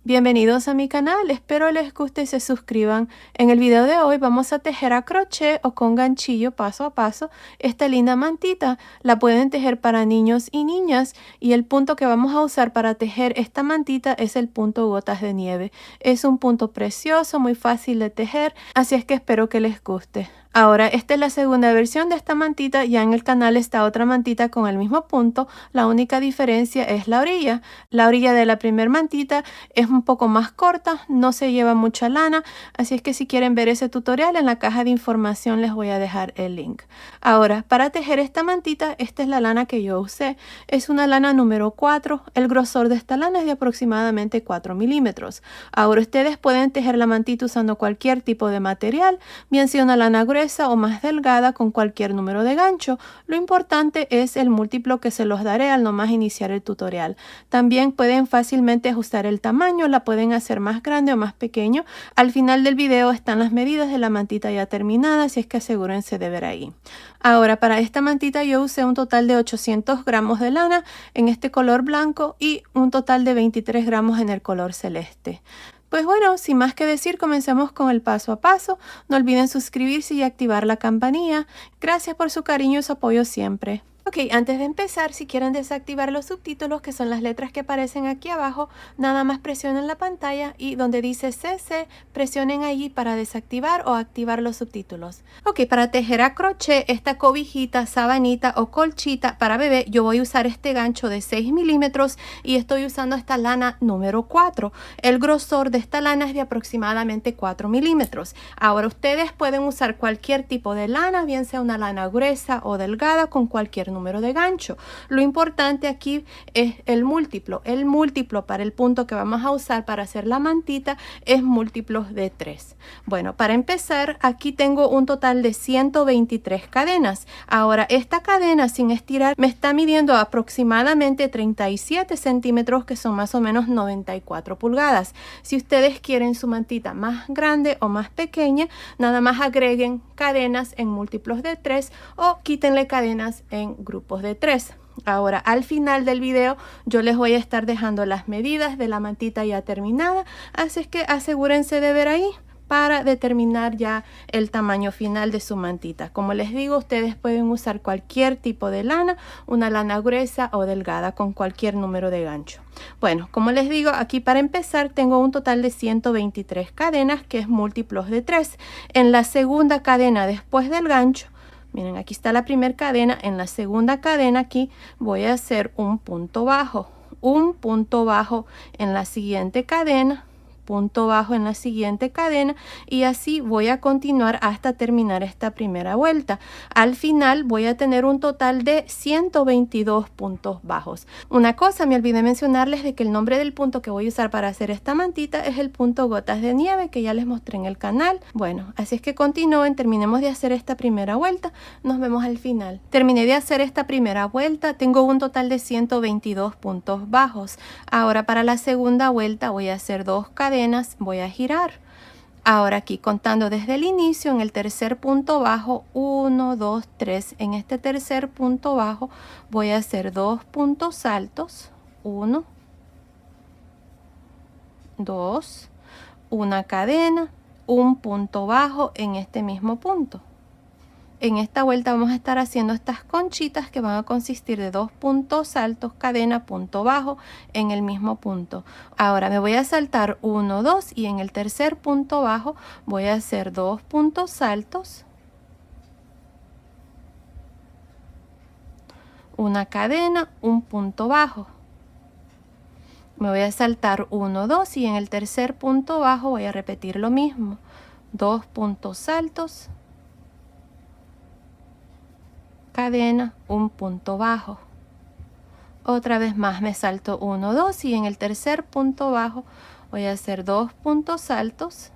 Bienvenidos a mi canal, espero les guste y se suscriban. En el video de hoy vamos a tejer a crochet o con ganchillo paso a paso esta linda mantita. La pueden tejer para niños y niñas y el punto que vamos a usar para tejer esta mantita es el punto gotas de nieve. Es un punto precioso, muy fácil de tejer, así es que espero que les guste. Ahora, esta es la segunda versión de esta mantita, ya en el canal está otra mantita con el mismo punto, la única diferencia es la orilla. La orilla de la primera mantita es un poco más corta, no se lleva mucha lana, así es que si quieren ver ese tutorial en la caja de información les voy a dejar el link. Ahora, para tejer esta mantita, esta es la lana que yo usé, es una lana número 4, el grosor de esta lana es de aproximadamente 4 milímetros. Ahora ustedes pueden tejer la mantita usando cualquier tipo de material, bien sea una lana gruesa o más delgada con cualquier número de gancho. Lo importante es el múltiplo que se los daré al nomás iniciar el tutorial. También pueden fácilmente ajustar el tamaño, la pueden hacer más grande o más pequeño. Al final del video están las medidas de la mantita ya terminada, así es que asegúrense de ver ahí. Ahora, para esta mantita yo usé un total de 800 gramos de lana en este color blanco y un total de 23 gramos en el color celeste. Pues bueno, sin más que decir, comencemos con el paso a paso. No olviden suscribirse y activar la campanilla. Gracias por su cariño y su apoyo siempre. Ok, antes de empezar, si quieren desactivar los subtítulos, que son las letras que aparecen aquí abajo, nada más presionen la pantalla y donde dice CC, presionen allí para desactivar o activar los subtítulos. Ok, para tejer a crochet esta cobijita, sabanita o colchita para bebé, yo voy a usar este gancho de 6 milímetros y estoy usando esta lana número 4. El grosor de esta lana es de aproximadamente 4 milímetros. Ahora ustedes pueden usar cualquier tipo de lana, bien sea una lana gruesa o delgada con cualquier número de gancho. Lo importante aquí es el múltiplo. El múltiplo para el punto que vamos a usar para hacer la mantita es múltiplos de 3. Bueno, para empezar, aquí tengo un total de 123 cadenas. Ahora, esta cadena sin estirar me está midiendo aproximadamente 37 centímetros, que son más o menos 94 pulgadas. Si ustedes quieren su mantita más grande o más pequeña, nada más agreguen cadenas en múltiplos de 3 o quítenle cadenas en grupos de 3. Ahora, al final del video yo les voy a estar dejando las medidas de la mantita ya terminada, así es que asegúrense de ver ahí para determinar ya el tamaño final de su mantita. Como les digo, ustedes pueden usar cualquier tipo de lana, una lana gruesa o delgada con cualquier número de gancho. Bueno, como les digo, aquí para empezar tengo un total de 123 cadenas, que es múltiplos de 3. En la segunda cadena después del gancho, miren, aquí está la primera cadena, en la segunda cadena aquí voy a hacer un punto bajo en la siguiente cadena, punto bajo en la siguiente cadena y así voy a continuar hasta terminar esta primera vuelta. Al final voy a tener un total de 122 puntos bajos. Una cosa, me olvidé mencionarles de que el nombre del punto que voy a usar para hacer esta mantita es el punto gotas de nieve que ya les mostré en el canal. Bueno, así es que continúen, terminemos de hacer esta primera vuelta, nos vemos al final. Terminé de hacer esta primera vuelta, tengo un total de 122 puntos bajos. Ahora para la segunda vuelta voy a hacer 2 cadenas, voy a girar. Ahora aquí contando desde el inicio, en el tercer punto bajo, 1, 2, 3. En este tercer punto bajo voy a hacer 2 puntos altos, 1, 2, una cadena, un punto bajo en este mismo punto. En esta vuelta vamos a estar haciendo estas conchitas que van a consistir de 2 puntos altos, cadena, punto bajo en el mismo punto. Ahora me voy a saltar 1, 2 y en el tercer punto bajo voy a hacer 2 puntos altos, una cadena, un punto bajo. Me voy a saltar 1, 2 y en el tercer punto bajo voy a repetir lo mismo. 2 puntos altos, cadena, un punto bajo. Otra vez más me salto 1, 2 y en el tercer punto bajo voy a hacer 2 puntos altos,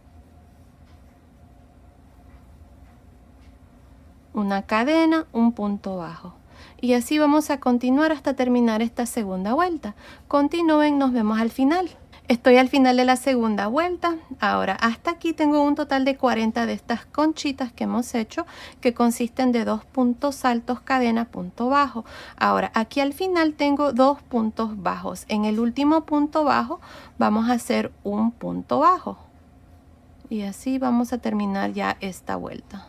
una cadena, un punto bajo. Y así vamos a continuar hasta terminar esta segunda vuelta. Continúen, nos vemos al final. Estoy al final de la segunda vuelta. Ahora, hasta aquí tengo un total de 40 de estas conchitas que hemos hecho, que consisten de 2 puntos altos, cadena, punto bajo. Ahora, aquí al final tengo 2 puntos bajos. En el último punto bajo vamos a hacer un punto bajo. Y así vamos a terminar ya esta vuelta.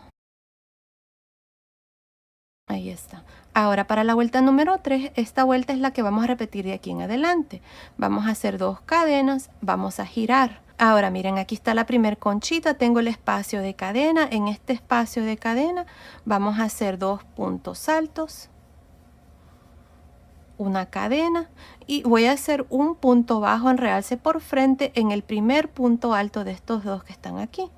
Ahí está. Ahora para la vuelta número 3, esta vuelta es la que vamos a repetir de aquí en adelante. Vamos a hacer 2 cadenas, vamos a girar. Ahora miren, aquí está la primer conchita, tengo el espacio de cadena. En este espacio de cadena vamos a hacer 2 puntos altos, una cadena y voy a hacer un punto bajo en realce por frente en el primer punto alto de estos dos que están aquí.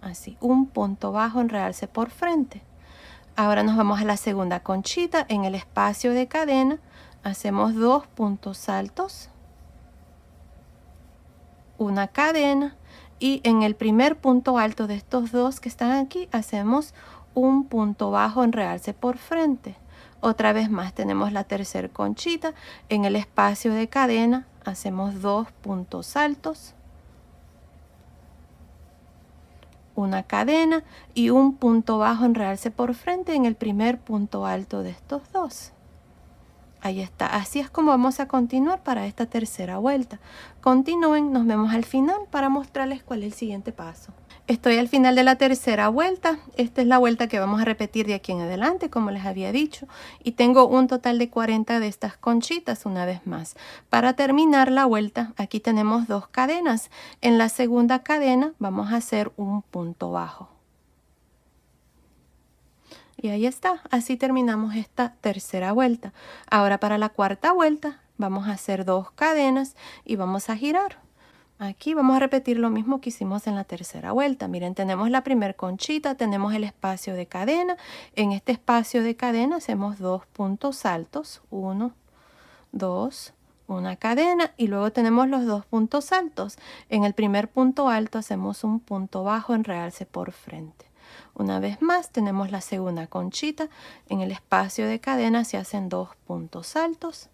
Así, un punto bajo en realce por frente. Ahora nos vamos a la segunda conchita. En el espacio de cadena hacemos 2 puntos altos, una cadena y en el primer punto alto de estos dos que están aquí hacemos un punto bajo en realce por frente. Otra vez más tenemos la tercera conchita. En el espacio de cadena hacemos 2 puntos altos, una cadena y un punto bajo en realce por frente en el primer punto alto de estos dos. Ahí está. Así es como vamos a continuar para esta tercera vuelta. Continúen, nos vemos al final para mostrarles cuál es el siguiente paso. Estoy al final de la tercera vuelta. Esta es la vuelta que vamos a repetir de aquí en adelante, como les había dicho. Y tengo un total de 40 de estas conchitas una vez más. Para terminar la vuelta, aquí tenemos 2 cadenas. En la segunda cadena vamos a hacer un punto bajo. Y ahí está, así terminamos esta tercera vuelta. Ahora para la cuarta vuelta vamos a hacer 2 cadenas y vamos a girar. Aquí vamos a repetir lo mismo que hicimos en la tercera vuelta. Miren, tenemos la primer conchita, tenemos el espacio de cadena. En este espacio de cadena hacemos 2 puntos altos, 1, 2, una cadena y luego tenemos los 2 puntos altos. En el primer punto alto hacemos un punto bajo en realce por frente. Una vez más tenemos la segunda conchita. En el espacio de cadena se hacen 2 puntos altos,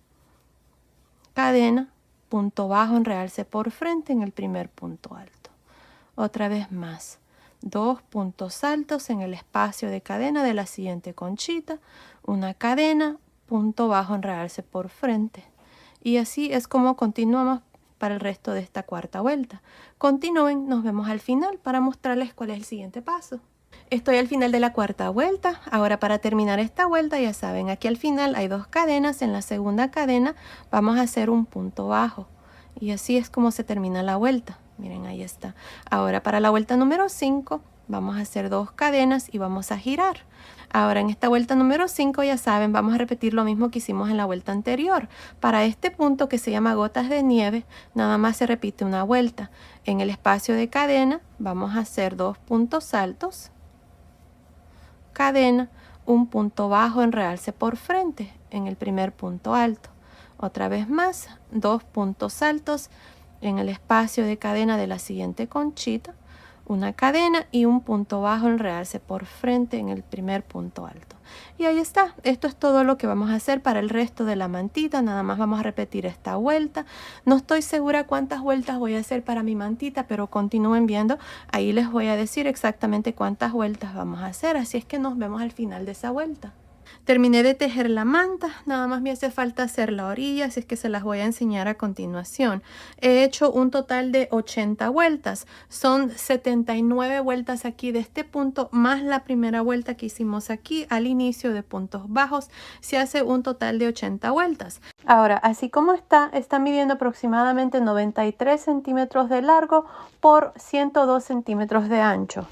cadena, punto bajo en realce por frente en el primer punto alto. Otra vez más, 2 puntos altos en el espacio de cadena de la siguiente conchita, una cadena, punto bajo en realce por frente. Y así es como continuamos para el resto de esta cuarta vuelta. Continúen, nos vemos al final para mostrarles cuál es el siguiente paso. Estoy al final de la cuarta vuelta. Ahora para terminar esta vuelta, ya saben, aquí al final hay 2 cadenas. En la segunda cadena vamos a hacer un punto bajo. Y así es como se termina la vuelta. Miren, ahí está. Ahora para la vuelta número 5 vamos a hacer 2 cadenas y vamos a girar. Ahora en esta vuelta número 5, ya saben, vamos a repetir lo mismo que hicimos en la vuelta anterior. Para este punto que se llama gotas de nieve, nada más se repite una vuelta. En el espacio de cadena vamos a hacer 2 puntos altos, cadena, un punto bajo en realce por frente en el primer punto alto. Otra vez más, 2 puntos altos en el espacio de cadena de la siguiente conchita, una cadena y un punto bajo en realce por frente en el primer punto alto. Y ahí está. Esto es todo lo que vamos a hacer para el resto de la mantita. Nada más vamos a repetir esta vuelta. No estoy segura cuántas vueltas voy a hacer para mi mantita, pero continúen viendo. Ahí les voy a decir exactamente cuántas vueltas vamos a hacer. Así es que nos vemos al final de esa vuelta. Terminé de tejer la manta, nada más me hace falta hacer la orilla, así es que se las voy a enseñar a continuación. He hecho un total de 80 vueltas, son 79 vueltas aquí de este punto, más la primera vuelta que hicimos aquí al inicio de puntos bajos, se hace un total de 80 vueltas. Ahora, así como está midiendo aproximadamente 93 centímetros de largo por 102 centímetros de ancho.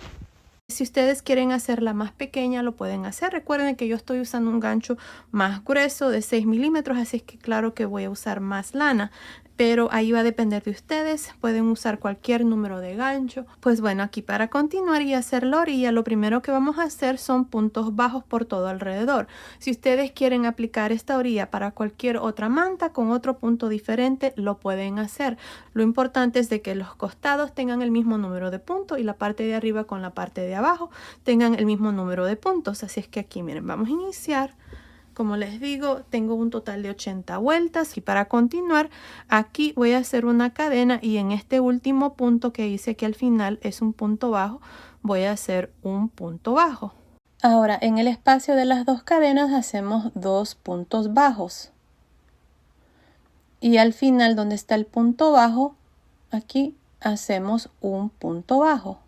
Si ustedes quieren hacerla más pequeña, lo pueden hacer. Recuerden que yo estoy usando un gancho más grueso de 6 milímetros, así es que claro que voy a usar más lana. Pero ahí va a depender de ustedes. Pueden usar cualquier número de gancho. Pues bueno, aquí para continuar y hacer la orilla, lo primero que vamos a hacer son puntos bajos por todo alrededor. Si ustedes quieren aplicar esta orilla para cualquier otra manta con otro punto diferente, lo pueden hacer. Lo importante es de que los costados tengan el mismo número de puntos y la parte de arriba con la parte de abajo tengan el mismo número de puntos. Así es que aquí, miren, vamos a iniciar como les digo, tengo un total de 80 vueltas y para continuar aquí voy a hacer una cadena y en este último punto que hice aquí al final es un punto bajo, voy a hacer un punto bajo. Ahora en el espacio de las dos cadenas hacemos 2 puntos bajos y al final donde está el punto bajo, aquí hacemos un punto bajo.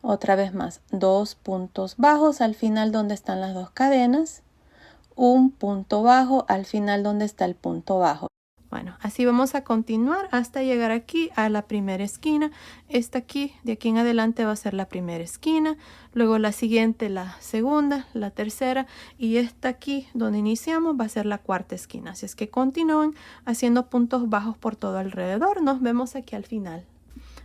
Otra vez más, 2 puntos bajos al final donde están las dos cadenas, un punto bajo al final donde está el punto bajo. Bueno, así vamos a continuar hasta llegar aquí a la primera esquina. Esta aquí, de aquí en adelante va a ser la primera esquina, luego la siguiente, la segunda, la tercera y esta aquí donde iniciamos va a ser la cuarta esquina. Así es que continúen haciendo puntos bajos por todo alrededor. Nos vemos aquí al final.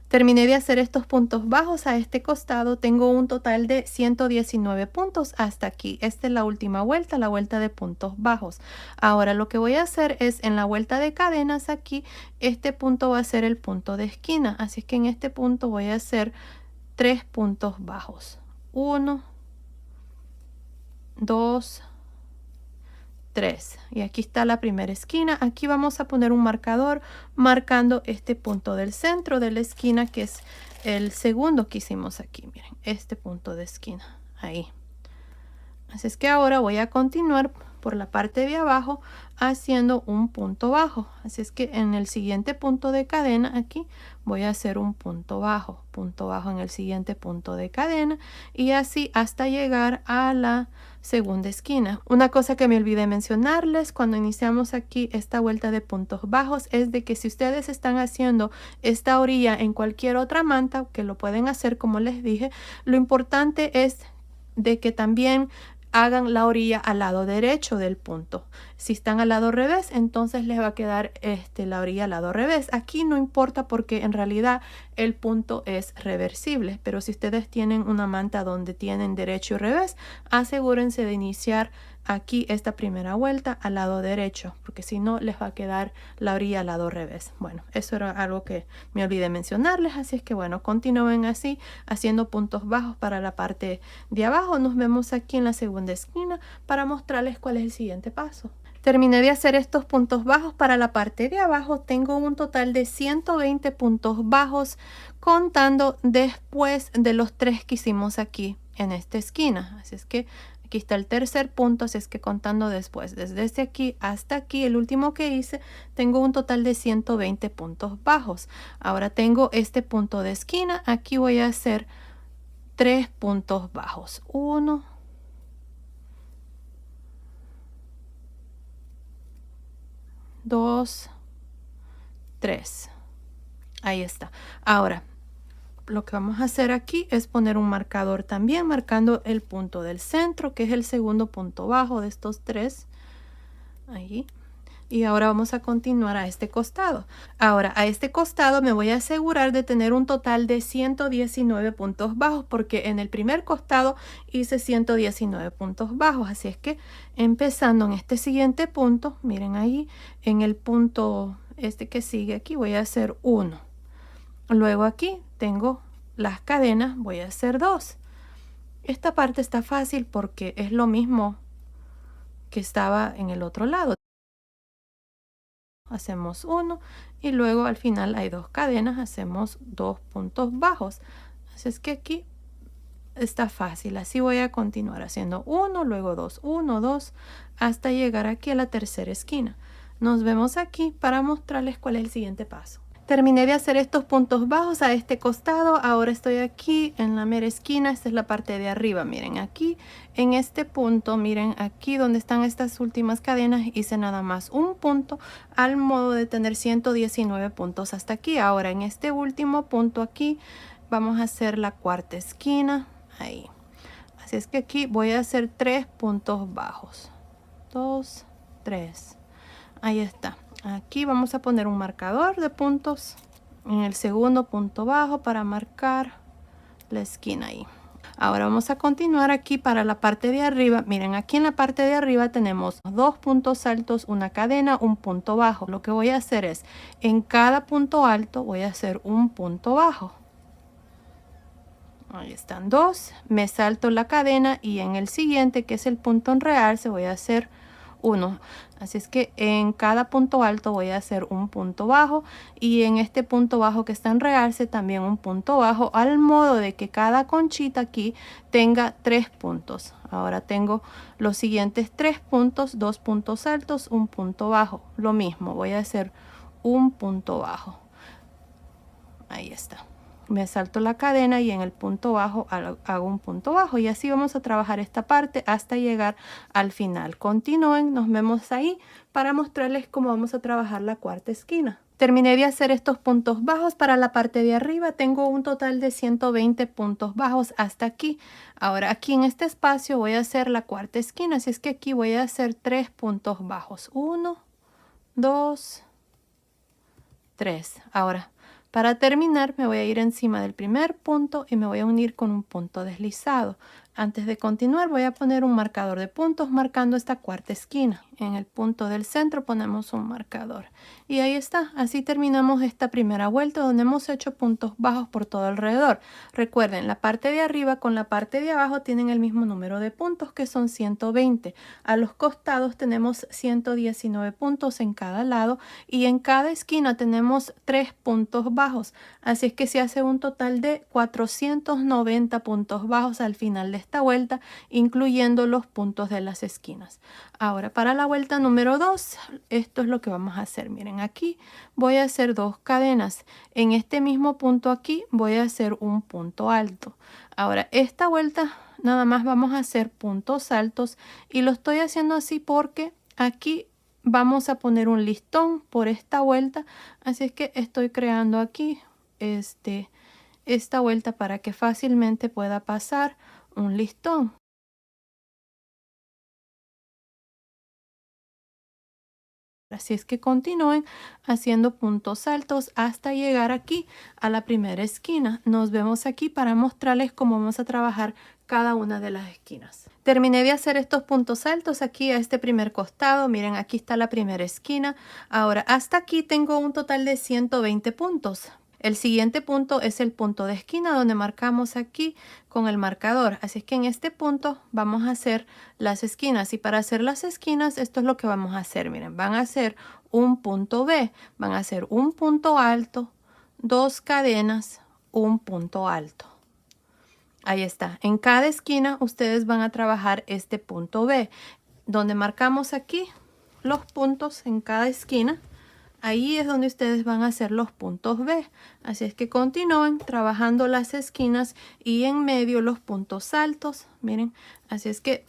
Terminé de hacer estos puntos bajos a este costado. Tengo un total de 119 puntos hasta aquí. Esta es la última vuelta, la vuelta de puntos bajos. Ahora lo que voy a hacer es en la vuelta de cadenas aquí, este punto va a ser el punto de esquina. Así es que en este punto voy a hacer 3 puntos bajos. 1, 2, 3 y aquí está la primera esquina. Aquí vamos a poner un marcador marcando este punto del centro de la esquina que es el segundo que hicimos aquí. Miren, este punto de esquina ahí. Así es que ahora voy a continuar por la parte de abajo haciendo un punto bajo. Así es que en el siguiente punto de cadena aquí voy a hacer un punto bajo en el siguiente punto de cadena y así hasta llegar a la segunda esquina. Una cosa que me olvidé mencionarles cuando iniciamos aquí esta vuelta de puntos bajos es de que si ustedes están haciendo esta orilla en cualquier otra manta, que lo pueden hacer como les dije, lo importante es de que también hagan la orilla al lado derecho del punto. Si están al lado revés, entonces les va a quedar la orilla al lado revés. Aquí no importa porque en realidad el punto es reversible, pero si ustedes tienen una manta donde tienen derecho y revés, asegúrense de iniciar aquí esta primera vuelta al lado derecho, porque si no les va a quedar la orilla al lado revés. Bueno, eso era algo que me olvidé mencionarles, así es que bueno, continúen así haciendo puntos bajos para la parte de abajo. Nos vemos aquí en la segunda esquina para mostrarles cuál es el siguiente paso. Terminé de hacer estos puntos bajos para la parte de abajo. Tengo un total de 120 puntos bajos contando después de los 3 que hicimos aquí en esta esquina. Así es que aquí está el tercer punto, así es que contando después, desde este aquí hasta aquí, el último que hice, tengo un total de 120 puntos bajos. Ahora tengo este punto de esquina, aquí voy a hacer 3 puntos bajos. 1, 2, 3. Ahí está. Ahora, lo que vamos a hacer aquí es poner un marcador también, marcando el punto del centro, que es el segundo punto bajo de estos 3. Ahí. Y ahora vamos a continuar a este costado. Ahora, a este costado me voy a asegurar de tener un total de 119 puntos bajos, porque en el primer costado hice 119 puntos bajos. Así es que empezando en este siguiente punto, miren ahí, en el punto que sigue aquí, voy a hacer 1. Luego aquí tengo las cadenas, voy a hacer 2. Esta parte está fácil porque es lo mismo que estaba en el otro lado. Hacemos 1 y luego al final hay 2 cadenas, hacemos 2 puntos bajos. Así es que aquí está fácil. Así voy a continuar haciendo 1, luego 2, 1, 2, hasta llegar aquí a la tercera esquina. Nos vemos aquí para mostrarles cuál es el siguiente paso. Terminé de hacer estos puntos bajos a este costado. Ahora estoy aquí en la mera esquina. Esta es la parte de arriba. Miren aquí en este punto, miren aquí donde están estas últimas cadenas, hice nada más un punto al modo de tener 119 puntos hasta aquí. Ahora en este último punto aquí vamos a hacer la cuarta esquina. Ahí. Así es que aquí voy a hacer 3 puntos bajos. 2, 3. Ahí está. Aquí vamos a poner un marcador de puntos en el segundo punto bajo para marcar la esquina ahí. Ahora vamos a continuar aquí para la parte de arriba. Miren, aquí en la parte de arriba tenemos 2 puntos altos, una cadena, un punto bajo. Lo que voy a hacer es, en cada punto alto voy a hacer un punto bajo. Ahí están dos, me salto la cadena y en el siguiente, que es el punto en realce, voy a hacer uno. Así es que en cada punto alto voy a hacer un punto bajo y en este punto bajo que está en realce también un punto bajo, al modo de que cada conchita aquí tenga 3 puntos. Ahora tengo los siguientes 3 puntos, 2 puntos altos, un punto bajo. Lo mismo, voy a hacer un punto bajo. Ahí está. Me salto la cadena y en el punto bajo hago un punto bajo y así vamos a trabajar esta parte hasta llegar al final. Continúen, nos vemos ahí para mostrarles cómo vamos a trabajar la cuarta esquina. Terminé de hacer estos puntos bajos para la parte de arriba. Tengo un total de 120 puntos bajos hasta aquí. Ahora aquí en este espacio voy a hacer la cuarta esquina, así es que aquí voy a hacer 3 puntos bajos. 1, 2, 3. Ahora, para terminar, me voy a ir encima del primer punto y me voy a unir con un punto deslizado. Antes de continuar, voy a poner un marcador de puntos marcando esta cuarta esquina. En el punto del centro ponemos un marcador. Y ahí está. Así terminamos esta primera vuelta donde hemos hecho puntos bajos por todo alrededor. Recuerden, la parte de arriba con la parte de abajo tienen el mismo número de puntos, que son 120. A los costados tenemos 119 puntos en cada lado y en cada esquina tenemos 3 puntos bajos. Así es que se hace un total de 490 puntos bajos al final de esta vuelta, incluyendo los puntos de las esquinas. Ahora para la vuelta número 2, esto es lo que vamos a hacer. Miren, aquí voy a hacer 2 cadenas. En este mismo punto aquí voy a hacer un punto alto. Ahora esta vuelta nada más vamos a hacer puntos altos y lo estoy haciendo así porque aquí vamos a poner un listón por esta vuelta. Así es que estoy creando aquí esta vuelta para que fácilmente pueda pasar un listón. Así es que continúen haciendo puntos altos hasta llegar aquí a la primera esquina. Nos vemos aquí para mostrarles cómo vamos a trabajar cada una de las esquinas. Terminé de hacer estos puntos altos aquí a este primer costado. Miren, aquí está la primera esquina. Ahora hasta aquí tengo un total de 120 puntos. El siguiente punto es el punto de esquina donde marcamos aquí con el marcador. Así es que en este punto vamos a hacer las esquinas. Y para hacer las esquinas, esto es lo que vamos a hacer. Miren, van a hacer un punto B. Van a hacer un punto alto, 2 cadenas, un punto alto. Ahí está. En cada esquina ustedes van a trabajar este punto B. Donde marcamos aquí los puntos en cada esquina. Ahí es donde ustedes van a hacer los puntos B. Así es que continúen trabajando las esquinas y en medio los puntos altos. Miren, así es que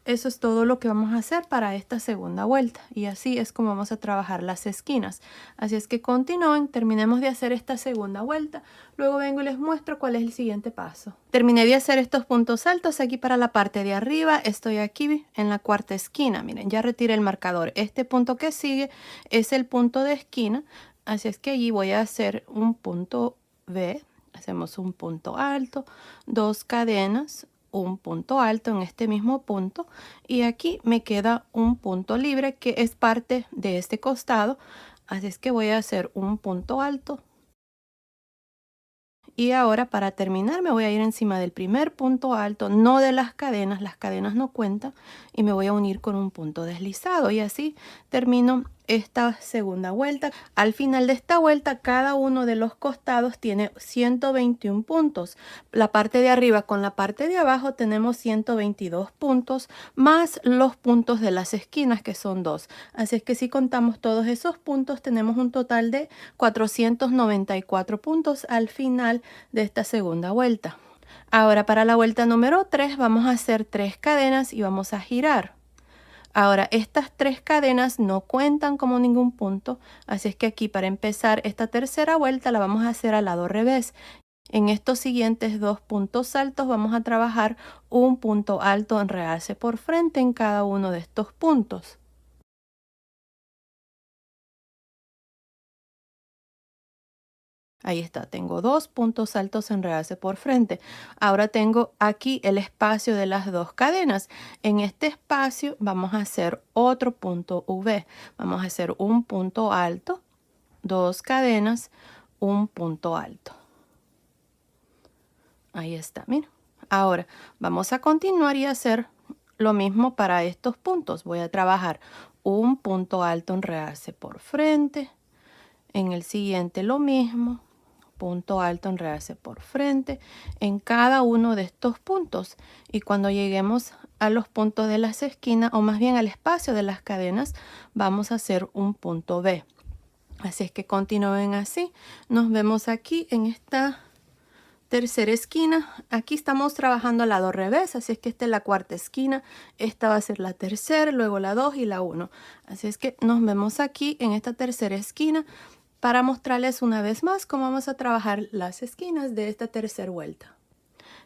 eso es todo lo que vamos a hacer para esta segunda vuelta. Y así es como vamos a trabajar las esquinas. Así es que continúen, terminemos de hacer esta segunda vuelta. Luego vengo y les muestro cuál es el siguiente paso. Terminé de hacer estos puntos altos aquí para la parte de arriba. Estoy aquí en la cuarta esquina. Miren, ya retiré el marcador. Este punto que sigue es el punto de esquina. Así es que allí voy a hacer un punto B. Hacemos un punto alto, 2 cadenas, un punto alto en este mismo punto y aquí me queda un punto libre que es parte de este costado. Así es que voy a hacer un punto alto y ahora para terminar me voy a ir encima del primer punto alto, no de las cadenas no cuentan, y me voy a unir con un punto deslizado y así termino esta segunda vuelta. Al final de esta vuelta cada uno de los costados tiene 121 puntos. La parte de arriba con la parte de abajo tenemos 122 puntos más los puntos de las esquinas, que son 2. Así es que si contamos todos esos puntos tenemos un total de 494 puntos al final de esta segunda vuelta. Ahora para la vuelta número 3 vamos a hacer 3 cadenas y vamos a girar. Ahora estas 3 cadenas no cuentan como ningún punto, así es que aquí para empezar esta tercera vuelta la vamos a hacer al lado revés. En estos siguientes 2 puntos altos vamos a trabajar un punto alto en realce por frente en cada uno de estos puntos. Ahí está, tengo 2 puntos altos en realce por frente. Ahora tengo aquí el espacio de las 2 cadenas. En este espacio vamos a hacer otro punto V. Vamos a hacer un punto alto, 2 cadenas, un punto alto. Ahí está, mira. Ahora vamos a continuar y hacer lo mismo para estos puntos. Voy a trabajar un punto alto en realce por frente. En el siguiente lo mismo. Punto alto en realce por frente. En cada uno de estos puntos. Y cuando lleguemos a los puntos de las esquinas, o más bien al espacio de las cadenas, vamos a hacer un punto B. Así es que continúen así. Nos vemos aquí en esta tercera esquina. Aquí estamos trabajando al lado revés, así es que esta es la cuarta esquina, esta va a ser la tercera, luego la 2 y la 1. Así es que nos vemos aquí en esta tercera esquina para mostrarles una vez más cómo vamos a trabajar las esquinas de esta tercera vuelta.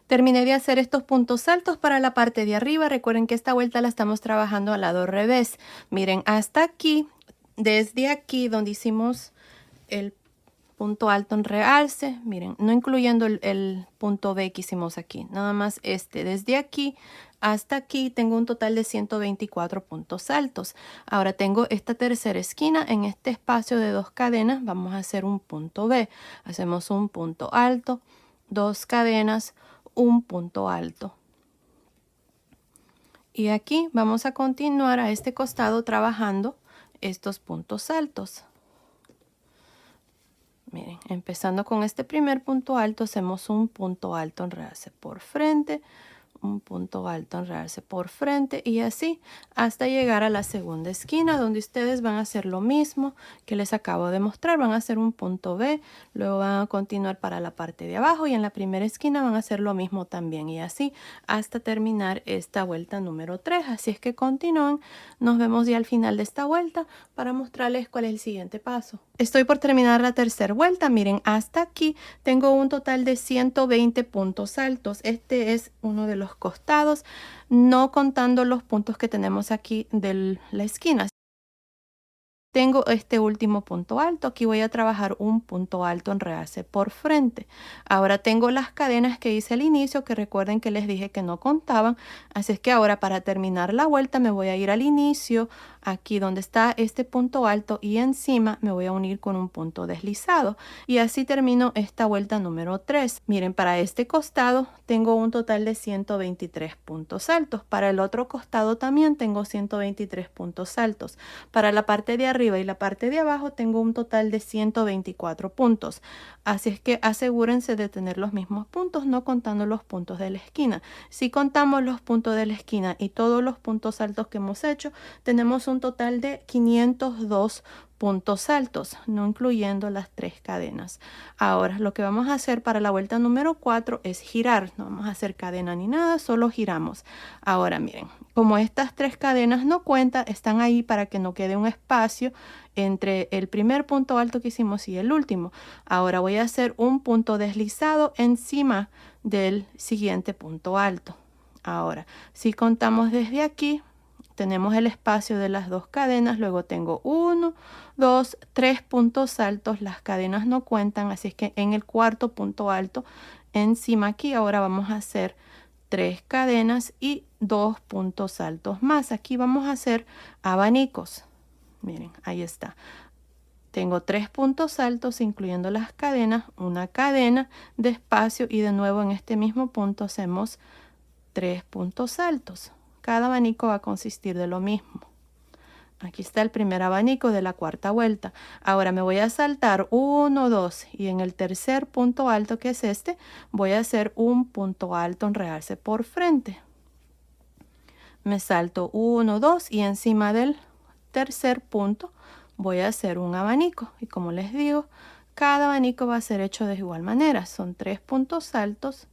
Terminé de hacer estos puntos altos para la parte de arriba. Recuerden que esta vuelta la estamos trabajando al lado revés. Miren, hasta aquí, desde aquí donde hicimos el punto alto en realce, miren, no incluyendo el punto B que hicimos aquí, nada más desde aquí hasta aquí tengo un total de 124 puntos altos. Ahora tengo esta tercera esquina, en este espacio de 2 cadenas vamos a hacer un punto B, hacemos un punto alto, 2 cadenas, un punto alto. Y aquí vamos a continuar a este costado trabajando estos puntos altos. Miren, empezando con este primer punto alto, hacemos un punto alto en realce por frente, un punto alto en realce por frente y así hasta llegar a la segunda esquina donde ustedes van a hacer lo mismo que les acabo de mostrar. Van a hacer un punto B, luego van a continuar para la parte de abajo y en la primera esquina van a hacer lo mismo también y así hasta terminar esta vuelta número 3. Así es que continúen. Nos vemos ya al final de esta vuelta para mostrarles cuál es el siguiente paso. Estoy por terminar la tercera vuelta. Miren, hasta aquí tengo un total de 120 puntos altos. Este es uno de los costados, no contando los puntos que tenemos aquí de la esquina. Tengo este último punto alto, aquí voy a trabajar un punto alto en realce por frente. Ahora tengo las cadenas que hice al inicio, que recuerden que les dije que no contaban, así es que ahora para terminar la vuelta me voy a ir al inicio, aquí donde está este punto alto y encima me voy a unir con un punto deslizado y así termino esta vuelta número 3. Miren, para este costado tengo un total de 123 puntos altos, para el otro costado también tengo 123 puntos altos, para la parte de arriba y la parte de abajo tengo un total de 124 puntos. Así es que asegúrense de tener los mismos puntos, no contando los puntos de la esquina. Si contamos los puntos de la esquina y todos los puntos altos que hemos hecho, tenemos un total de 502 puntos altos, no incluyendo las 3 cadenas. Ahora, lo que vamos a hacer para la vuelta número 4 es girar. No vamos a hacer cadena ni nada, solo giramos. Ahora, miren, como estas 3 cadenas no cuentan, están ahí para que no quede un espacio entre el primer punto alto que hicimos y el último. Ahora voy a hacer un punto deslizado encima del siguiente punto alto. Ahora, si contamos desde aquí, tenemos el espacio de las 2 cadenas, luego tengo 1, 2, 3 puntos altos, las cadenas no cuentan, así es que en el cuarto punto alto, encima aquí, ahora vamos a hacer 3 cadenas y 2 puntos altos más. Aquí vamos a hacer abanicos. Miren, ahí está. Tengo 3 puntos altos, incluyendo las cadenas, una cadena de espacio y de nuevo en este mismo punto hacemos 3 puntos altos. Cada abanico va a consistir de lo mismo. Aquí está el primer abanico de la cuarta vuelta. Ahora me voy a saltar 1, 2 y en el tercer punto alto, que es este, voy a hacer un punto alto en realce por frente. Me salto 1, 2 y encima del tercer punto voy a hacer un abanico. Y como les digo, cada abanico va a ser hecho de igual manera. Son 3 puntos altos,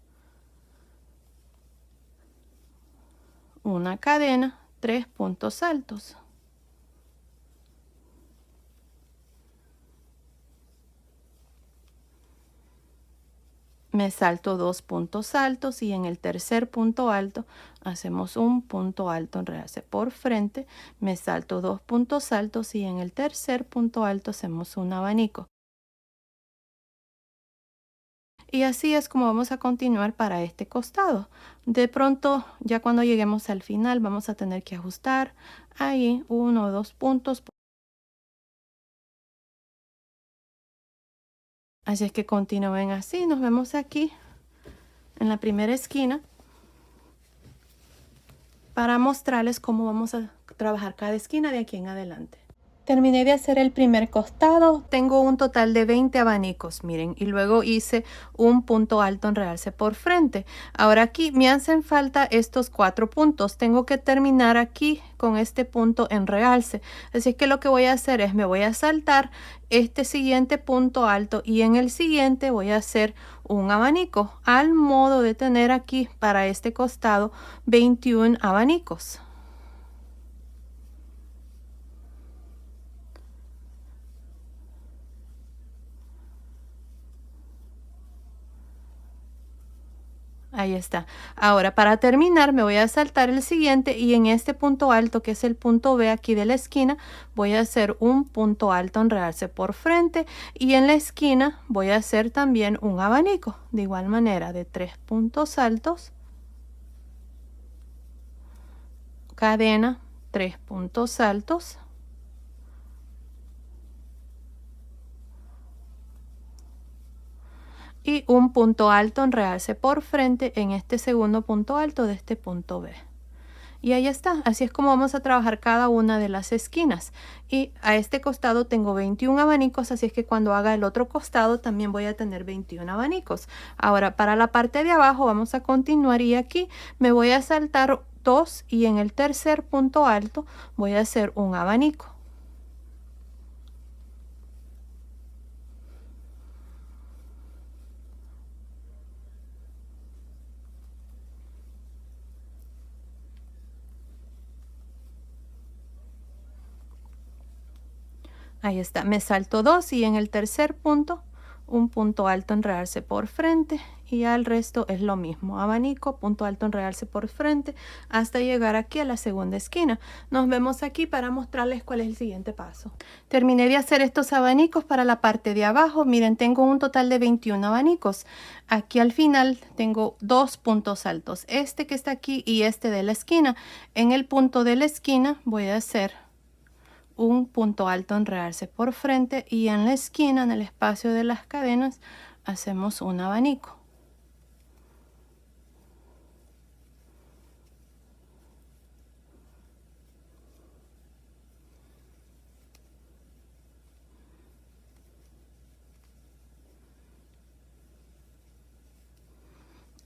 una cadena, 3 puntos altos. Me salto 2 puntos altos y en el tercer punto alto hacemos un punto alto en realce por frente. Me salto 2 puntos altos y en el tercer punto alto hacemos un abanico. Y así es como vamos a continuar para este costado. De pronto, ya cuando lleguemos al final, vamos a tener que ajustar ahí 1 o 2 puntos. Así es que continúen así. Nos vemos aquí en la primera esquina para mostrarles cómo vamos a trabajar cada esquina de aquí en adelante. Terminé de hacer el primer costado, tengo un total de 20 abanicos, miren, y luego hice un punto alto en realce por frente. Ahora aquí me hacen falta estos 4 puntos, tengo que terminar aquí con este punto en realce, así es que lo que voy a hacer es me voy a saltar este siguiente punto alto y en el siguiente voy a hacer un abanico, al modo de tener aquí para este costado 21 abanicos. Ahí está. Ahora para terminar me voy a saltar el siguiente y en este punto alto que es el punto B aquí de la esquina voy a hacer un punto alto en realce por frente y en la esquina voy a hacer también un abanico de igual manera de 3 puntos altos, cadena, 3 puntos altos y un punto alto en realce por frente en este segundo punto alto de este punto B. Y ahí está, así es como vamos a trabajar cada una de las esquinas. Y a este costado tengo 21 abanicos, así es que cuando haga el otro costado también voy a tener 21 abanicos. Ahora para la parte de abajo vamos a continuar y aquí me voy a saltar 2 y en el tercer punto alto voy a hacer un abanico. Ahí está, me salto 2 y en el tercer punto un punto alto enredarse por frente y al resto es lo mismo, abanico, punto alto enredarse por frente hasta llegar aquí a la segunda esquina. Nos vemos aquí para mostrarles cuál es el siguiente paso. Terminé de hacer estos abanicos para la parte de abajo. Miren, tengo un total de 21 abanicos. Aquí al final tengo 2 puntos altos, este que está aquí y este de la esquina. En el punto de la esquina voy a hacer un punto alto enredarse por frente y en la esquina, en el espacio de las cadenas, hacemos un abanico.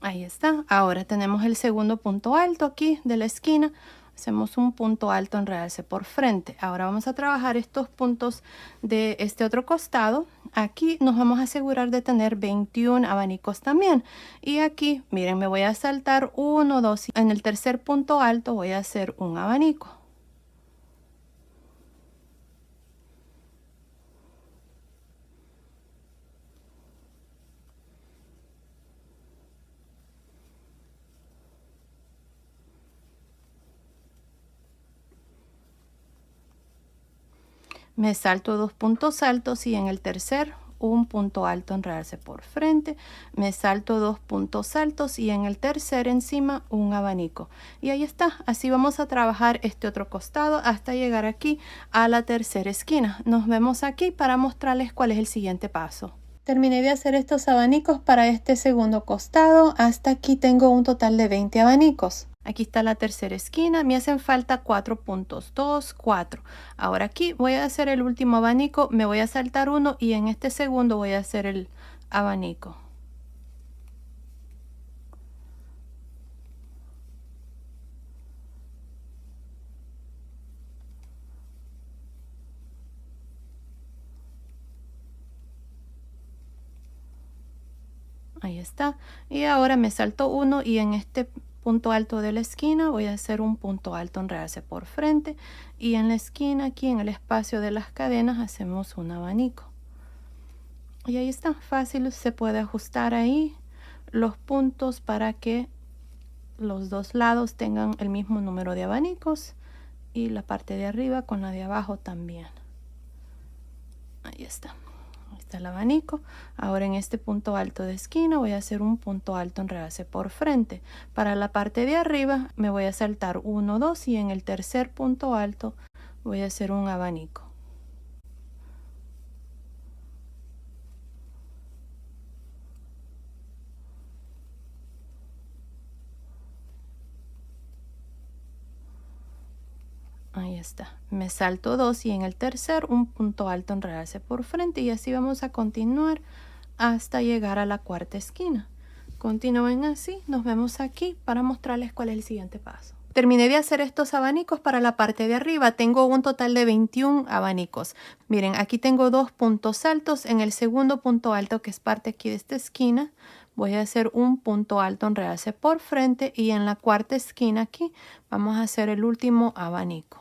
Ahí está. Ahora tenemos el segundo punto alto aquí de la esquina. Hacemos un punto alto enredarse por frente. Ahora vamos a trabajar estos puntos de este otro costado. Aquí nos vamos a asegurar de tener 21 abanicos también. Y aquí, miren, me voy a saltar 1, 2. En el tercer punto alto voy a hacer un abanico. Me salto 2 puntos altos y en el tercer un punto alto enredarse por frente, me salto 2 puntos altos y en el tercer encima un abanico. Y ahí está, así vamos a trabajar este otro costado hasta llegar aquí a la tercera esquina. Nos vemos aquí para mostrarles cuál es el siguiente paso. Terminé de hacer estos abanicos para este segundo costado. Hasta aquí tengo un total de 20 abanicos. Aquí está la tercera esquina. Me hacen falta 4 puntos. 2, 4. Ahora aquí voy a hacer el último abanico. Me voy a saltar uno y en este segundo voy a hacer el abanico. Ahí está. Y ahora me salto uno y en este punto alto de la esquina voy a hacer un punto alto enredarse por frente y en la esquina aquí en el espacio de las cadenas hacemos un abanico. Y ahí está, fácil, se puede ajustar ahí los puntos para que los dos lados tengan el mismo número de abanicos y la parte de arriba con la de abajo también. Ahí está. Ahí está el abanico. Ahora en este punto alto de esquina voy a hacer un punto alto enredarse por frente. Para la parte de arriba me voy a saltar 1, 2 y en el tercer punto alto voy a hacer un abanico. Ahí está. Me salto 2 y en el tercer un punto alto en realce por frente y así vamos a continuar hasta llegar a la cuarta esquina. Continúen así, nos vemos aquí para mostrarles cuál es el siguiente paso. Terminé de hacer estos abanicos para la parte de arriba. Tengo un total de 21 abanicos. Miren, aquí tengo 2 puntos altos. En el segundo punto alto, que es parte aquí de esta esquina, voy a hacer un punto alto en realce por frente y en la cuarta esquina aquí vamos a hacer el último abanico.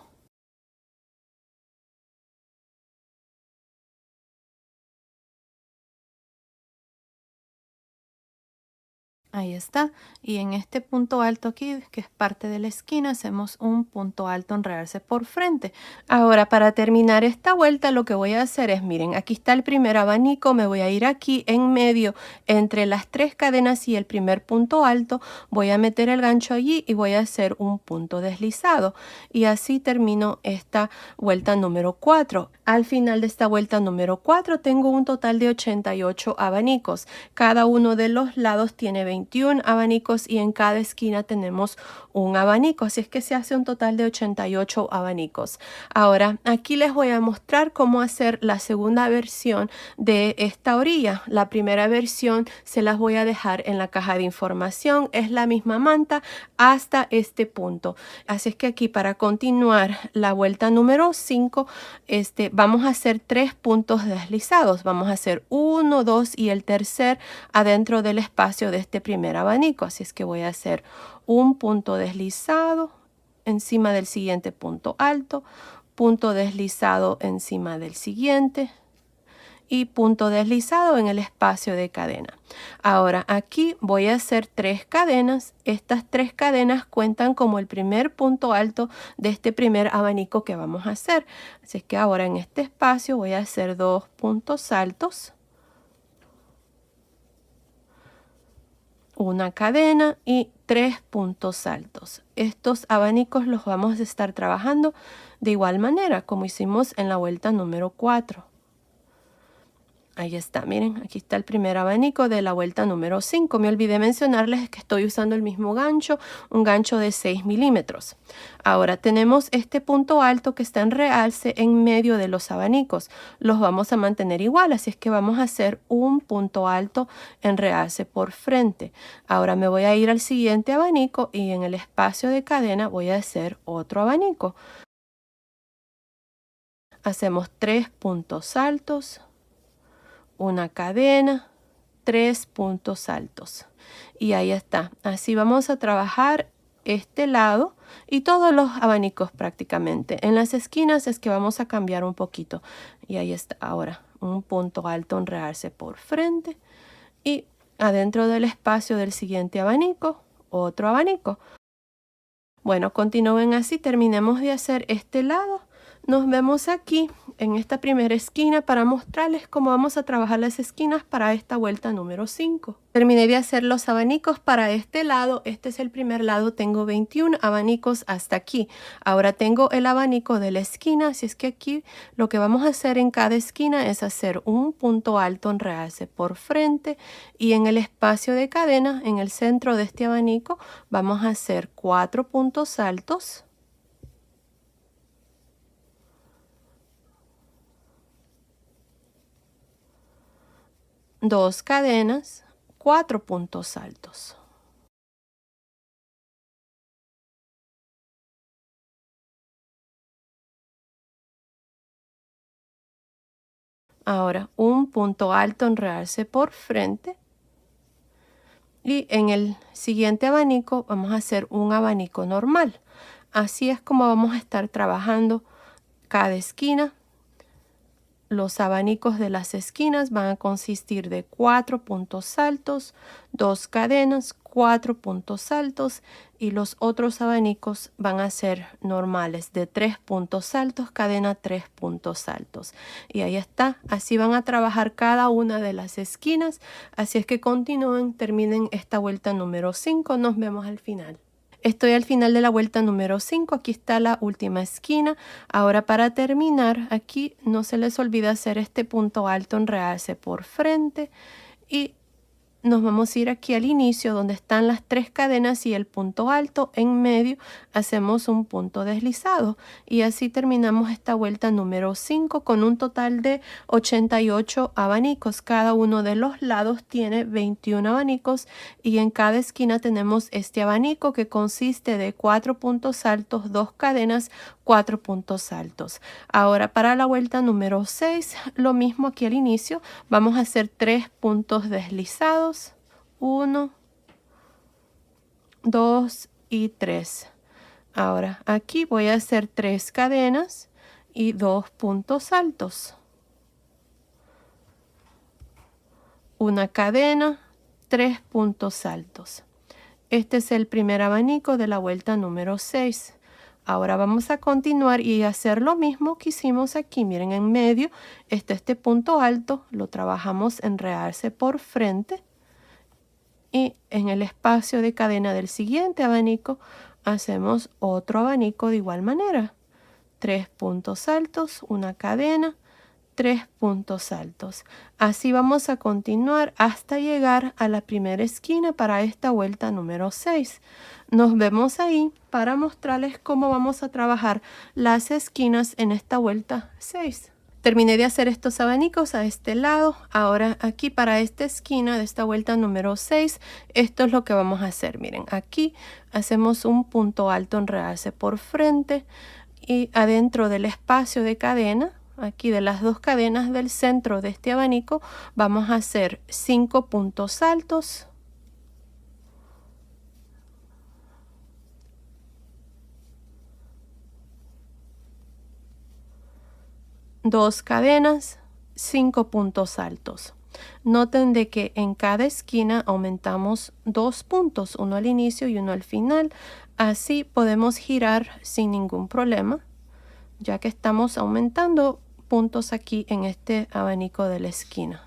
Ahí está. Y en este punto alto aquí, que es parte de la esquina, hacemos un punto alto en realce por frente. Ahora, para terminar esta vuelta, lo que voy a hacer es, miren, aquí está el primer abanico, me voy a ir aquí en medio, entre las 3 cadenas y el primer punto alto, voy a meter el gancho allí y voy a hacer un punto deslizado. Y así termino esta vuelta número 4. Al final de esta vuelta número 4 tengo un total de 88 abanicos. Cada uno de los lados tiene 21 abanicos y en cada esquina tenemos un abanico. Así es que se hace un total de 88 abanicos. Ahora, aquí les voy a mostrar cómo hacer la segunda versión de esta orilla. La primera versión se las voy a dejar en la caja de información. Es la misma manta hasta este punto. Así es que aquí para continuar la vuelta número 5, vamos a hacer 3 puntos deslizados. Vamos a hacer 1, 2 y el tercer adentro del espacio de este primer abanico. Así es que voy a hacer un punto deslizado encima del siguiente punto alto, punto deslizado encima del siguiente y punto deslizado en el espacio de cadena. Ahora aquí voy a hacer 3 cadenas. Estas 3 cadenas cuentan como el primer punto alto de este primer abanico que vamos a hacer. Así que ahora en este espacio voy a hacer 2 puntos altos, una cadena y 3 puntos altos. Estos abanicos los vamos a estar trabajando de igual manera como hicimos en la vuelta número 4. Ahí está, miren, aquí está el primer abanico de la vuelta número 5. Me olvidé mencionarles que estoy usando el mismo gancho, un gancho de 6 milímetros. Ahora tenemos este punto alto que está en realce en medio de los abanicos. Los vamos a mantener igual, así es que vamos a hacer un punto alto en realce por frente. Ahora me voy a ir al siguiente abanico y en el espacio de cadena voy a hacer otro abanico. Hacemos 3 puntos altos, una cadena, 3 puntos altos y ahí está. Así vamos a trabajar este lado y todos los abanicos prácticamente. En las esquinas es que vamos a cambiar un poquito y ahí está. Ahora un punto alto en realce por frente y adentro del espacio del siguiente abanico otro abanico. Bueno, continúen así, terminemos de hacer este lado. Nos vemos aquí en esta primera esquina para mostrarles cómo vamos a trabajar las esquinas para esta vuelta número 5. Terminé de hacer los abanicos para este lado. Este es el primer lado, tengo 21 abanicos hasta aquí. Ahora tengo el abanico de la esquina, así es que aquí lo que vamos a hacer en cada esquina es hacer un punto alto en realce por frente y en el espacio de cadena, en el centro de este abanico, vamos a hacer 4 puntos altos, 2 cadenas, 4 puntos altos. Ahora un punto alto en realce por frente y en el siguiente abanico vamos a hacer un abanico normal. Así es como vamos a estar trabajando cada esquina. Los abanicos de las esquinas van a consistir de 4 puntos altos, 2 cadenas, 4 puntos altos y los otros abanicos van a ser normales de 3 puntos altos, cadena 3 puntos altos. Y ahí está, así van a trabajar cada una de las esquinas. Así es que continúen, terminen esta vuelta número 5. Nos vemos al final. Estoy al final de la vuelta número 5, aquí está la última esquina. Ahora para terminar, aquí no se les olvide hacer este punto alto en realce por frente y nos vamos a ir aquí al inicio donde están las 3 cadenas y el punto alto. En medio hacemos un punto deslizado y así terminamos esta vuelta número 5 con un total de 88 abanicos. Cada uno de los lados tiene 21 abanicos y en cada esquina tenemos este abanico que consiste de 4 puntos altos, 2 cadenas, 4 puntos altos. Ahora para la vuelta número 6, lo mismo aquí al inicio, vamos a hacer 3 puntos deslizados. 1, 2 y 3. Ahora aquí voy a hacer 3 cadenas y 2 puntos altos. Una cadena, 3 puntos altos. Este es el primer abanico de la vuelta número 6. Ahora vamos a continuar y hacer lo mismo que hicimos aquí. Miren, en medio está este punto alto, lo trabajamos en realce por frente. Y en el espacio de cadena del siguiente abanico hacemos otro abanico de igual manera. 3 puntos altos, una cadena, 3 puntos altos. Así vamos a continuar hasta llegar a la primera esquina para esta vuelta número 6. Nos vemos ahí para mostrarles cómo vamos a trabajar las esquinas en esta vuelta 6. Terminé de hacer estos abanicos a este lado. Ahora aquí para esta esquina de esta vuelta número 6, esto es lo que vamos a hacer. Miren, aquí hacemos un punto alto en realce por frente y adentro del espacio de cadena, aquí de las 2 cadenas del centro de este abanico, vamos a hacer 5 puntos altos. Dos cadenas, 5 puntos altos. Noten de que en cada esquina aumentamos 2 puntos, uno al inicio y uno al final. Así podemos girar sin ningún problema, ya que estamos aumentando puntos aquí en este abanico de la esquina.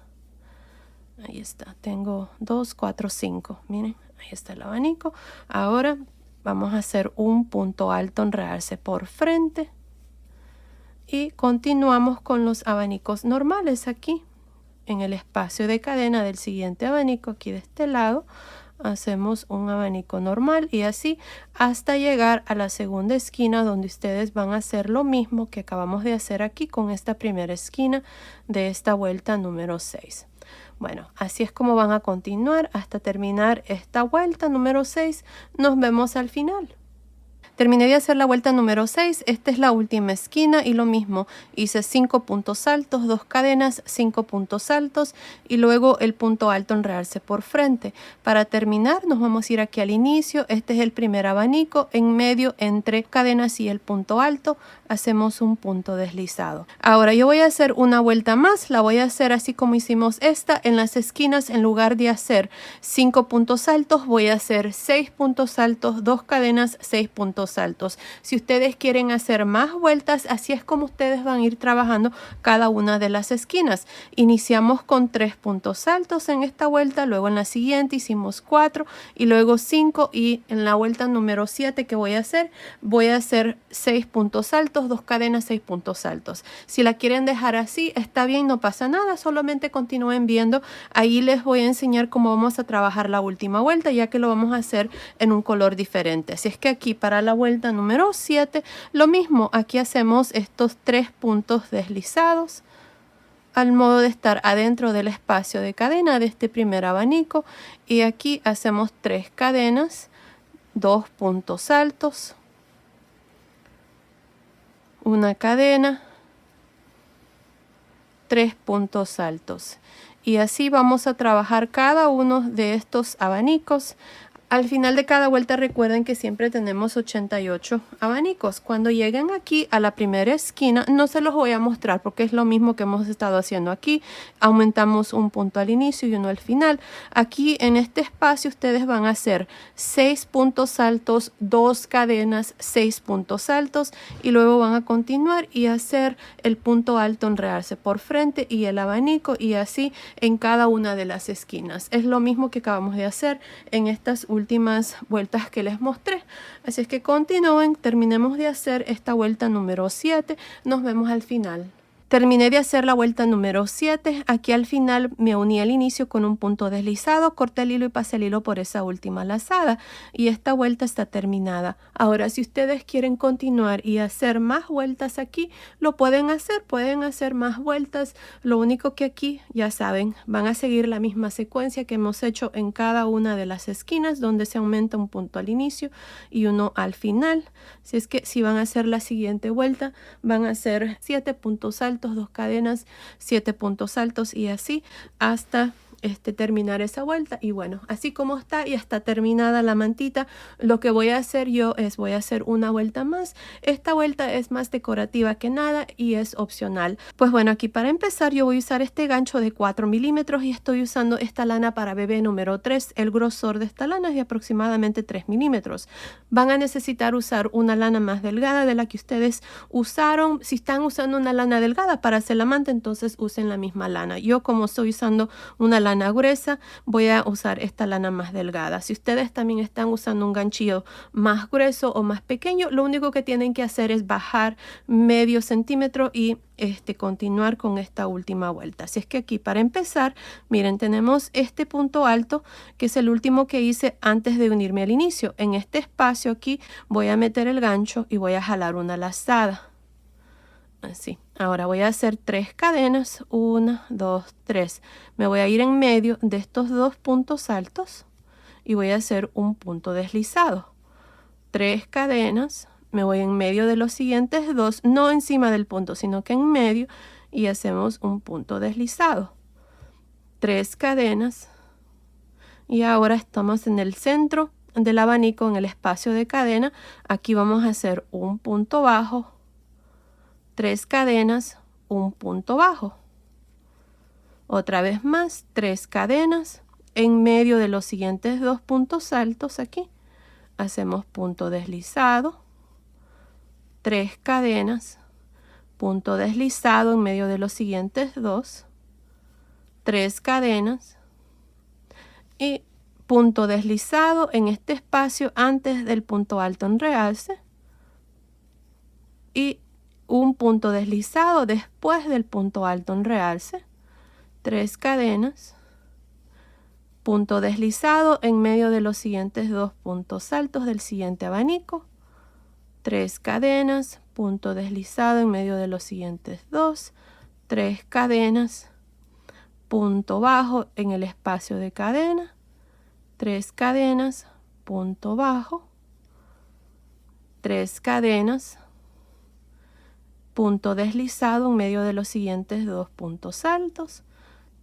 Ahí está, tengo 2, 4, 5. Miren, ahí está el abanico. Ahora vamos a hacer un punto alto en realce por frente. Y continuamos con los abanicos normales aquí. En el espacio de cadena del siguiente abanico, aquí de este lado, hacemos un abanico normal y así hasta llegar a la segunda esquina donde ustedes van a hacer lo mismo que acabamos de hacer aquí con esta primera esquina de esta vuelta número 6. Bueno, así es como van a continuar hasta terminar esta vuelta número 6. Nos vemos al final. Terminé de hacer la vuelta número 6, esta es la última esquina y lo mismo, hice 5 puntos altos, 2 cadenas, 5 puntos altos y luego el punto alto en realce por frente. Para terminar nos vamos a ir aquí al inicio, este es el primer abanico, en medio entre cadenas y el punto alto hacemos un punto deslizado. Ahora yo voy a hacer una vuelta más, la voy a hacer así como hicimos esta, en las esquinas en lugar de hacer 5 puntos altos voy a hacer 6 puntos altos, 2 cadenas, 6 puntos altos. Si ustedes quieren hacer más vueltas, así es como ustedes van a ir trabajando cada una de las esquinas. Iniciamos con 3 puntos altos en esta vuelta, luego en la siguiente hicimos 4 y luego 5 y en la vuelta número 7 que voy a hacer 6 puntos altos, 2 cadenas, 6 puntos altos. Si la quieren dejar así, está bien, no pasa nada, solamente continúen viendo. Ahí les voy a enseñar cómo vamos a trabajar la última vuelta, ya que lo vamos a hacer en un color diferente. Así es que aquí para la vuelta número 7, lo mismo, aquí hacemos estos 3 puntos deslizados al modo de estar adentro del espacio de cadena de este primer abanico y aquí hacemos 3 cadenas, 2 puntos altos, una cadena, 3 puntos altos y así vamos a trabajar cada uno de estos abanicos. Al final de cada vuelta recuerden que siempre tenemos 88 abanicos. Cuando lleguen aquí a la primera esquina, no se los voy a mostrar porque es lo mismo que hemos estado haciendo aquí. Aumentamos un punto al inicio y uno al final. Aquí en este espacio ustedes van a hacer 6 puntos altos, 2 cadenas, 6 puntos altos y luego van a continuar y hacer el punto alto en realce por frente y el abanico y así en cada una de las esquinas. Es lo mismo que acabamos de hacer en estas últimas vueltas que les mostré. Así es que continúen, terminemos de hacer esta vuelta número 7. Nos vemos al final. Terminé de hacer la vuelta número 7. Aquí al final me uní al inicio con un punto deslizado, corté el hilo y pasé el hilo por esa última lazada. Y esta vuelta está terminada. Ahora, si ustedes quieren continuar y hacer más vueltas aquí, lo pueden hacer más vueltas. Lo único que aquí, ya saben, van a seguir la misma secuencia que hemos hecho en cada una de las esquinas, donde se aumenta un punto al inicio y uno al final. Si es que si van a hacer la siguiente vuelta, van a hacer 7 puntos altos, 2 cadenas, 7 puntos altos y así hasta terminar esa vuelta. Y bueno, así como está, ya está terminada la mantita. Lo que voy a hacer yo es voy a hacer una vuelta más. Esta vuelta es más decorativa que nada y es opcional. Pues bueno, aquí para empezar yo voy a usar este gancho de 4 milímetros y estoy usando esta lana para bebé número 3. El grosor de esta lana es de aproximadamente 3 milímetros. Van a necesitar usar una lana más delgada de la que ustedes usaron. Si están usando una lana delgada para hacer la manta, entonces usen la misma lana. Yo, como estoy usando una lana gruesa, voy a usar esta lana más delgada. Si ustedes también están usando un ganchillo más grueso o más pequeño, lo único que tienen que hacer es bajar medio centímetro y continuar con esta última vuelta. Así es que aquí para empezar, miren, tenemos este punto alto que es el último que hice antes de unirme al inicio. En este espacio aquí voy a meter el gancho y voy a jalar una lazada. Así. Ahora voy a hacer 3 cadenas, 1, 2, 3. Me voy a ir en medio de estos 2 puntos altos y voy a hacer un punto deslizado. 3 cadenas, me voy en medio de los siguientes 2, no encima del punto, sino que en medio, y hacemos un punto deslizado. 3 cadenas y ahora estamos en el centro del abanico, en el espacio de cadena. Aquí vamos a hacer un punto bajo, 3 cadenas, un punto bajo. Otra vez más, 3 cadenas. En medio de los siguientes 2 puntos altos aquí, hacemos punto deslizado, 3 cadenas, punto deslizado en medio de los siguientes 2, 3 cadenas y punto deslizado en este espacio antes del punto alto en realce y un punto deslizado después del punto alto en realce, 3 cadenas, punto deslizado en medio de los siguientes 2 puntos altos del siguiente abanico, 3 cadenas, punto deslizado en medio de los siguientes 2, 3 cadenas, punto bajo en el espacio de cadena, 3 cadenas, punto bajo, 3 cadenas, punto deslizado en medio de los siguientes 2 puntos altos,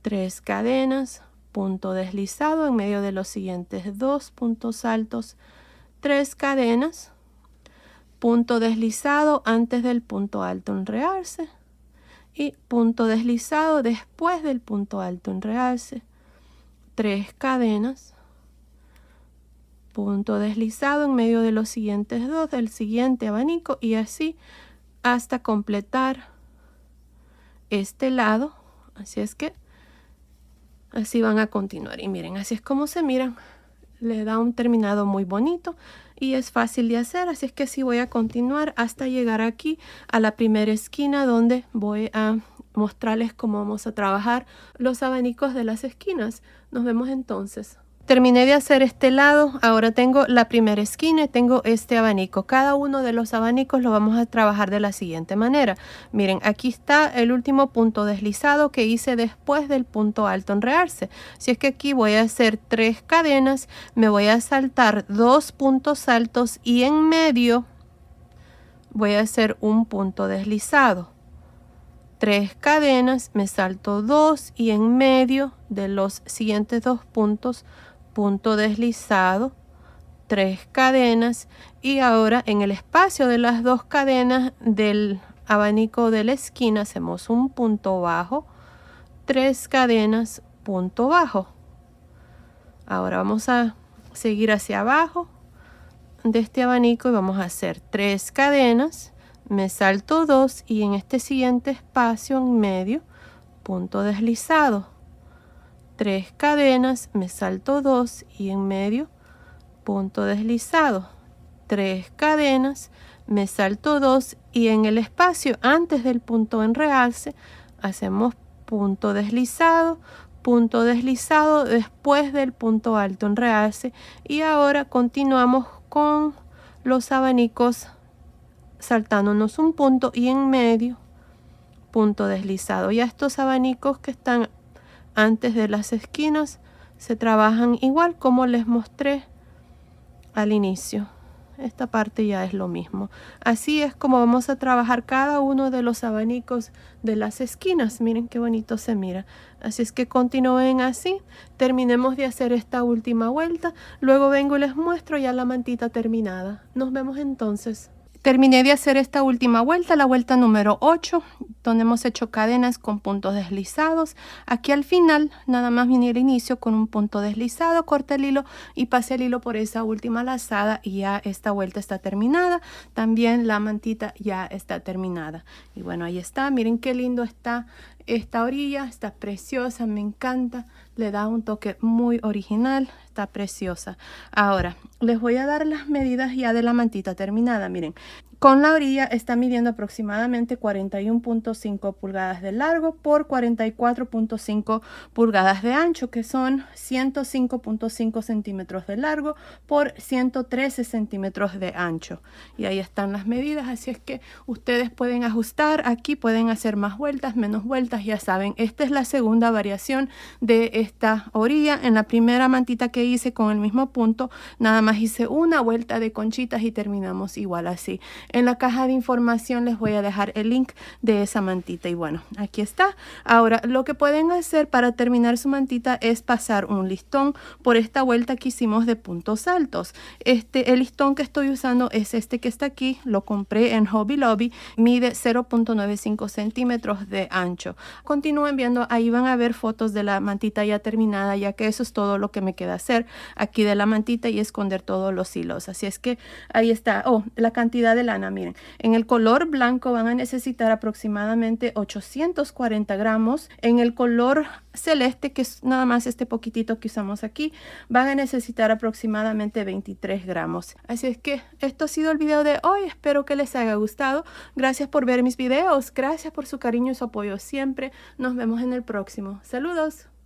3 cadenas, punto deslizado en medio de los siguientes 2 puntos altos, 3 cadenas, punto deslizado antes del punto alto en realce y punto deslizado después del punto alto en realce, 3 cadenas, punto deslizado en medio de los siguientes 2 del siguiente abanico y así hasta completar este lado. Así es que así van a continuar y miren, así es como se miran. Le da un terminado muy bonito y es fácil de hacer, así es que así voy a continuar hasta llegar aquí a la primera esquina, donde voy a mostrarles cómo vamos a trabajar los abanicos de las esquinas. Nos vemos entonces. Terminé de hacer este lado, ahora tengo la primera esquina y tengo este abanico. Cada uno de los abanicos lo vamos a trabajar de la siguiente manera. Miren, aquí está el último punto deslizado que hice después del punto alto en realce. Si es que aquí voy a hacer 3 cadenas, me voy a saltar 2 puntos altos y en medio voy a hacer un punto deslizado. 3 cadenas, me salto 2 y en medio de los siguientes 2 puntos, punto deslizado, 3 cadenas y ahora en el espacio de las 2 cadenas del abanico de la esquina hacemos un punto bajo, 3 cadenas, punto bajo. Ahora vamos a seguir hacia abajo de este abanico y vamos a hacer 3 cadenas, me salto 2 y en este siguiente espacio en medio, punto deslizado, 3 cadenas, me salto 2 y en medio, punto deslizado, 3 cadenas, me salto 2 y en el espacio antes del punto en realce hacemos punto deslizado después del punto alto en realce, y ahora continuamos con los abanicos saltándonos un punto y en medio punto deslizado. Ya estos abanicos que están antes de las esquinas se trabajan igual como les mostré al inicio. Esta parte ya es lo mismo. Así es como vamos a trabajar cada uno de los abanicos de las esquinas. Miren qué bonito se mira. Así es que continúen así. Terminemos de hacer esta última vuelta. Luego vengo y les muestro ya la mantita terminada. Nos vemos entonces. Terminé de hacer esta última vuelta, la vuelta número 8, donde hemos hecho cadenas con puntos deslizados. Aquí al final, nada más vine al inicio con un punto deslizado, corté el hilo y pasé el hilo por esa última lazada y ya esta vuelta está terminada. También la mantita ya está terminada. Y bueno, ahí está. Miren qué lindo está esta orilla, está preciosa, me encanta, le da un toque muy original, está preciosa. Ahora, les voy a dar las medidas ya de la mantita terminada. Miren, con la orilla está midiendo aproximadamente 41.5 pulgadas de largo por 44.5 pulgadas de ancho, que son 105.5 centímetros de largo por 113 centímetros de ancho. Y ahí están las medidas, así es que ustedes pueden ajustar. Aquí pueden hacer más vueltas, menos vueltas, ya saben. Esta es la segunda variación de esta orilla. En la primera mantita que hice con el mismo punto, nada más hice una vuelta de conchitas y terminamos igual así. En la caja de información les voy a dejar el link de esa mantita y bueno, aquí está. Ahora, lo que pueden hacer para terminar su mantita es pasar un listón por esta vuelta que hicimos de puntos altos. El listón que estoy usando es este que está aquí, lo compré en Hobby Lobby, mide 0.95 centímetros de ancho. Continúen viendo, ahí van a ver fotos de la mantita ya terminada, ya que eso es todo lo que me queda hacer aquí de la mantita y esconder todos los hilos. Así es que ahí está. Oh, la cantidad de lana, miren, en el color blanco van a necesitar aproximadamente 840 gramos. En el color celeste, que es nada más este poquitito que usamos aquí, van a necesitar aproximadamente 23 gramos. Así es que esto ha sido el video de hoy. Espero que les haya gustado. Gracias por ver mis videos. Gracias por su cariño y su apoyo siempre. Nos vemos en el próximo. Saludos.